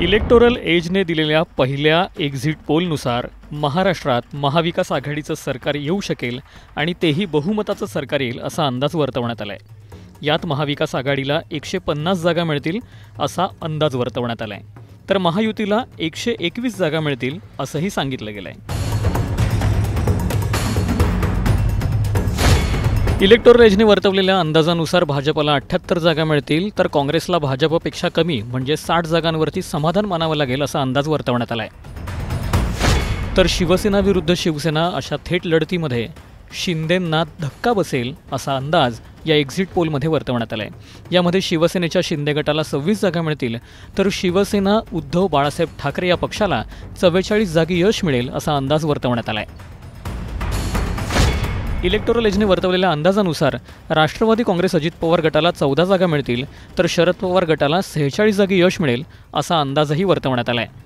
Electoral एजने दिलेल्या पहिल्या एक्झिट पोलनुसार महाराष्ट्रात महाविकास आघाडीचं सरकार येऊ शकेल आणि तेही बहुमताचं सरकार येईल असा अंदाज वर्तवण्यात आला आहे। यात महाविकास आघाडीला 150 जागा मिळतील असा अंदाज वर्तवण्यात आला आहे, तर महायुतीला 121 जागा मिळतील असंही सांगितलं गेलं आहे। इलेक्टोरल एजने वर्तवलेल्या अंदाजानुसार भाजपला 78 जागा मिळतील, तर काँग्रेसला भाजपपेक्षा कमी म्हणजे 60 जागांवरती समाधान मानावं लागेल असा अंदाज वर्तवण्यात आला आहे। तर शिवसेना विरुद्ध शिवसेना अशा थेट लढतीमध्ये शिंदेंना धक्का बसेल असा अंदाज या एक्झिट पोलमध्ये वर्तवण्यात आला आहे। यामध्ये शिवसेनेच्या शिंदे गटाला 26 जागा मिळतील, तर शिवसेना उद्धव बाळासाहेब ठाकरे या पक्षाला 44 जागी यश मिळेल असा अंदाज वर्तवण्यात आला आहे। इलेक्टोरल एजने वर्तवलेल्या अंदाजानुसार राष्ट्रवादी काँग्रेस अजित पवार गटाला 14 जागा मिळतील, तर शरद पवार गटाला 46 जागी यश मिळेल असा अंदाजही वर्तवण्यात आला आहे।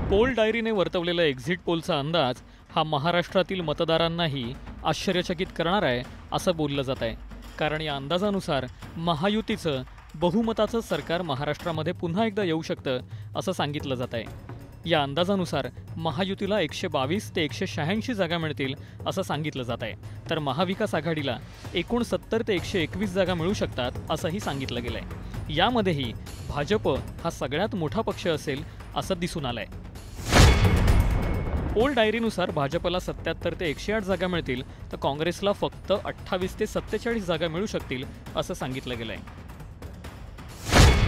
पोल डायरीने वर्तवलेला एक्झिट पोलचा अंदाज हा महाराष्ट्रातील मतदारांनाही आश्चर्यचकित करणार आहे असं बोललं जात आहे, कारण या अंदाजानुसार महायुतीचं बहुमताचं सरकार महाराष्ट्रामध्ये पुन्हा एकदा येऊ शकतं असं सांगितलं जात आहे। या अंदाजानुसार महायुतीला 122 ते 186 जागा मिळतील असं सांगितलं जात आहे, तर महाविकास आघाडीला एकूण 70 ते 121 जागा मिळू शकतात असंही सांगितलं गेलं आहे। यामध्येही भाजप हा सगळ्यात मोठा पक्ष असेल असं दिसून आलंय। पोल डायरीनुसार भाजपला 77 ते 108 जागा मिळतील, तर काँग्रेसला फक्त 28 ते 47 जागा मिळू शकतील असं सांगितलं गेलंय।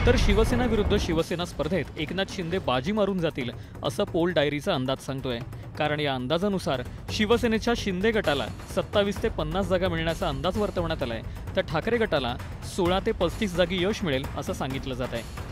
तर शिवसेना विरुद्ध शिवसेना स्पर्धेत एकनाथ शिंदे बाजी मारून जातील असं पोल डायरीचा अंदाज सांगतोय, कारण या अंदाजानुसार शिवसेनेच्या शिंदे गटाला 27 ते 50 जागा मिळण्याचा अंदाज वर्तवण्यात आलाय, तर ठाकरे गटाला 16 ते 35 जागी यश मिळेल असं सांगितलं जात आहे।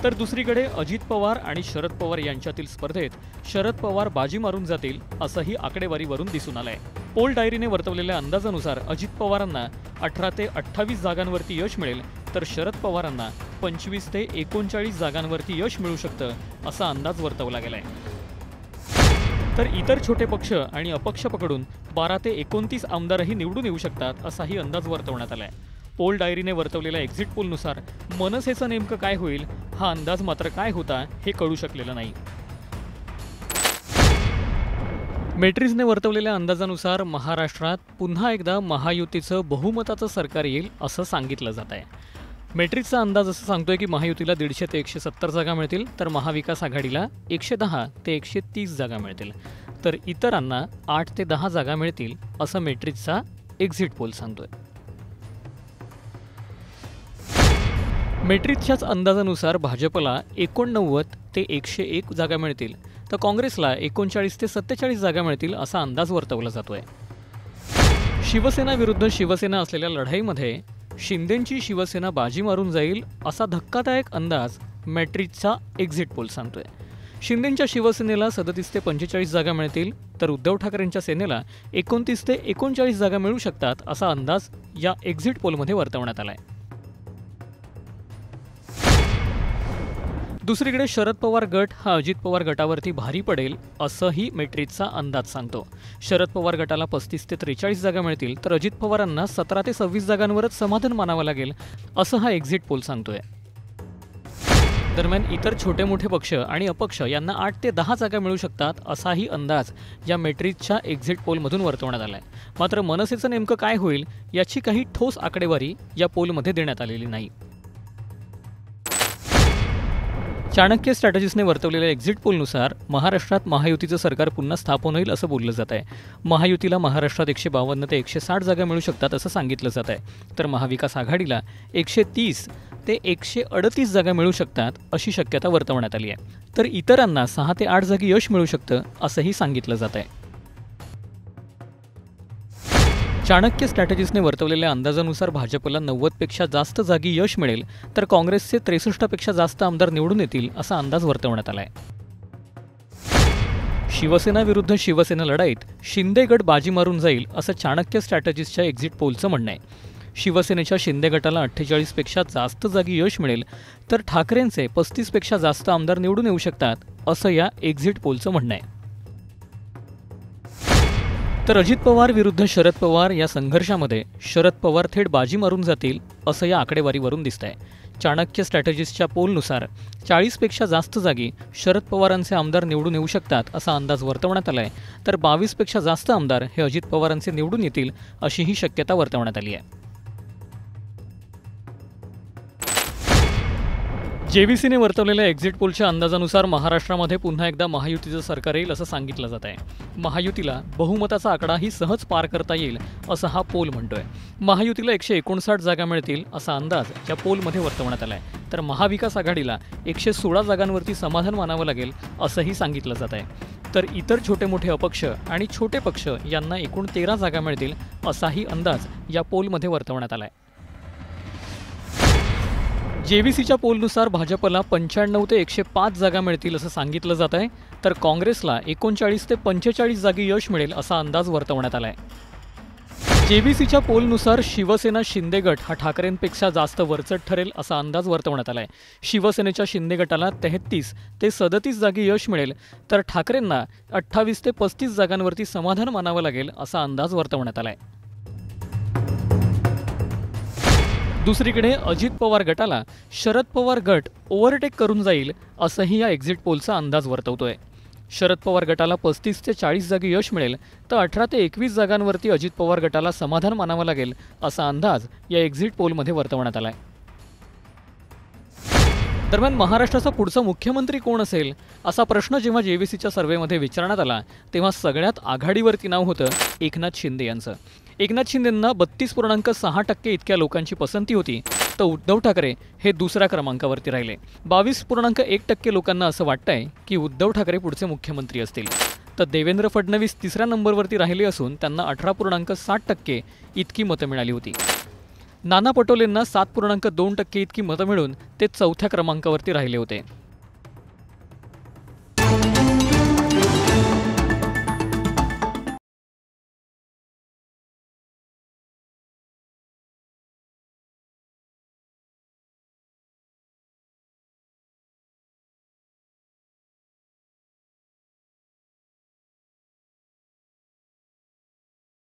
तर दुसरीकडे अजित पवार आणि शरद पवार यांच्यातील स्पर्धेत शरद पवार बाजी मारून जातील असंही आकडेवारीवरून दिसून आलंय। पोल डायरीने वर्तवलेल्या अंदाजानुसार अजित पवारांना 18 ते 28 जागांवरती यश मिळेल, तर शरद पवारांना 25 ते 39 जागांवरती यश मिळू शकतं असा अंदाज वर्तवला गेलाय। तर इतर छोटे पक्ष आणि अपक्ष पकडून 12 ते 29 आमदारही निवडून येऊ शकतात असाही अंदाज वर्तवण्यात आलाय। पोल डायरीने वर्तवलेल्या एक्झिट पोलनुसार मनसेचं नेमकं काय होईल हा अंदाज मात्र काय होता हे कळू शकलेलं नाही। मेट्रिक्सने वर्तवलेल्या अंदाजानुसार महाराष्ट्रात पुन्हा एकदा महायुतीचं बहुमताचं सरकार येईल असं सांगितलं जात आहे। मेट्रिक्सचा अंदाज असं सांगतोय की महायुतीला 150 ते 170 जागा मिळतील, तर महाविकास आघाडीला 110 ते 130 जागा मिळतील, तर इतरांना 8 ते 10 जागा मिळतील असं मेट्रिक्सचा एक्झिट पोल सांगतोय। मेट्रिक्सच्याच अंदाजानुसार भाजपला 89 ते 101 जागा मिळतील, तर काँग्रेसला 39 ते 47 जागा मिळतील असा अंदाज वर्तवला जातोय। शिवसेना विरुद्ध शिवसेना असलेल्या लढाईमध्ये शिंदेंची शिवसेना बाजी मारून जाईल असा धक्कादायक अंदाज मॅट्रिक्सचा एक्झिट पोल सांगतोय। शिंदेंच्या शिवसेनेला 37 ते 45 जागा मिळतील, तर उद्धव ठाकरेंच्या सेनेला 29 ते 39 जागा मिळू शकतात असा अंदाज या एक्झिट पोलमध्ये वर्तवण्यात आलाय। दुसरीकडे शरद पवार गट हा अजित पवार गटावरती भारी पडेल असंही मेट्रिक्सचा अंदाज सांगतो। शरद पवार गटाला 35 ते 43 जागा मिळतील, तर अजित पवारांना 17 ते 26 जागांवरच समाधान मानावं लागेल असं हा एक्झिट पोल सांगतोय। दरम्यान इतर छोटे मोठे पक्ष आणि अपक्ष यांना 8 ते 10 जागा मिळू शकतात असाही अंदाज या मेट्रिक्सच्या एक्झिट पोलमधून वर्तवण्यात आलाय। मात्र मनसेचं नेमकं काय होईल याची काही ठोस आकडेवारी या पोलमध्ये देण्यात आलेली नाही। चाणक्य स्ट्रॅटेजिस्टने वर्तवलेल्या एक्झिट पोलनुसार महाराष्ट्रात महायुतीचं सरकार पुन्हा स्थापन होईल असं बोललं जात आहे। महायुतीला महाराष्ट्रात 152 ते 160 जागा मिळू शकतात असं सांगितलं जात आहे, तर महाविकास आघाडीला 130 ते 138 जागा मिळू शकतात अशी शक्यता वर्तवण्यात आली आहे, तर इतरांना 6 ते 8 जागी यश मिळू शकतं असंही सांगितलं जात आहे। चाणक्य स्ट्रॅटेजिस्टने वर्तवलेल्या अंदाजानुसार भाजपला 90 पेक्षा जास्त जागी यश मिळेल, तर काँग्रेसचे 63 पेक्षा जास्त आमदार निवडून येतील असा अंदाज वर्तवण्यात आलाय। शिवसेना विरुद्ध शिवसेना लढाईत शिंदे गट बाजी मारून जाईल असं चाणक्य स्ट्रॅटेजिस्टच्या एक्झिट पोलचं म्हणणं आहे। शिवसेनेच्या शिंदे गटाला 48 पेक्षा जास्त जागी यश मिळेल, तर ठाकरेंचे 35 पेक्षा जास्त आमदार निवडून येऊ शकतात असं या एक्झिट पोलचं म्हणणं आहे। तर अजित पवार विरुद्ध शरद पवार या संघर्षामध्ये शरद पवार थेट बाजी मारून जातील असं या आकडेवारीवरून दिसतंय. चाणक्य स्ट्रॅटेजिस्टच्या पोलनुसार 40पेक्षा जास्त जागी शरद पवारांचे आमदार निवडून येऊ शकतात असा अंदाज वर्तवण्यात आलाय. तर 22पेक्षा जास्त आमदार हे अजित पवारांचे निवडून येतील अशीही शक्यता वर्तवण्यात आली आहे. जेव्हीसीने वर्तवलेल्या एक्झिट पोलच्या अंदाजानुसार महाराष्ट्रामध्ये पुन्हा एकदा महायुतीचं सरकार येईल असं सांगितलं जात आहे. महायुतीला बहुमताचा आकडाही सहज पार करता येईल असं हा पोल म्हणतोय. महायुतीला 159 जागा मिळतील असा अंदाज या पोलमध्ये वर्तवण्यात आला आहे. तर महाविकास आघाडीला 116 जागांवरती समाधान मानावं लागेल असंही सांगितलं जात आहे. तर इतर छोटे मोठे अपक्ष आणि छोटे पक्ष यांना एकूण 13 जागा मिळतील असाही अंदाज या पोलमध्ये वर्तवण्यात आला आहे. जेव्हीसीच्या पोलनुसार भाजपला 95 ते 105 जागा मिळतील असं सांगितलं जात आहे. तर काँग्रेसला 39 ते 45 जागी यश मिळेल असा अंदाज वर्तवण्यात आला आहे. जेव्हीसीच्या पोलनुसार शिवसेना शिंदे गट हा ठाकरेंपेक्षा जास्त वरचढ ठरेल असा अंदाज वर्तवण्यात आला आहे. शिवसेनेच्या शिंदे गटाला 33 ते 37 जागी यश मिळेल. तर ठाकरेंना 28 ते 35 जागांवरती समाधान मानावं लागेल असा अंदाज वर्तवण्यात आला आहे. दुसरीकडे अजित पवार गटाला शरद पवार गट ओव्हरटेक करून जाईल असंही या एक्झिट पोलचा अंदाज वर्तवतोय. शरद पवार गटाला 35 ते 40 जागी यश मिळेल. तर 18 ते 21 जागांवरती अजित पवार गटाला समाधान मानावं लागेल असा अंदाज या एक्झिट पोलमध्ये वर्तवण्यात आलाय. दरम्यान महाराष्ट्राचा पुढचा मुख्यमंत्री कोण असेल असा प्रश्न जेव्हा जेव्हीसीच्या सर्व्हेमध्ये विचारण्यात आला तेव्हा सगळ्यात आघाडीवरती नाव होतं एकनाथ शिंदे यांचं. एकनाथ शिंदेंना 32.6% इतक्या लोकांची पसंती होती. तर उद्धव ठाकरे हे दुसऱ्या क्रमांकावरती राहिले. 22.1% लोकांना असं वाटतंय की उद्धव ठाकरे पुढचे मुख्यमंत्री असतील. तर देवेंद्र फडणवीस तिसऱ्या नंबरवरती राहिले असून त्यांना 18.7% इतकी मतं मिळाली होती. नाना पटोलेंना 7.2% इतकी मतं मिळून ते चौथ्या क्रमांकावरती राहिले होते.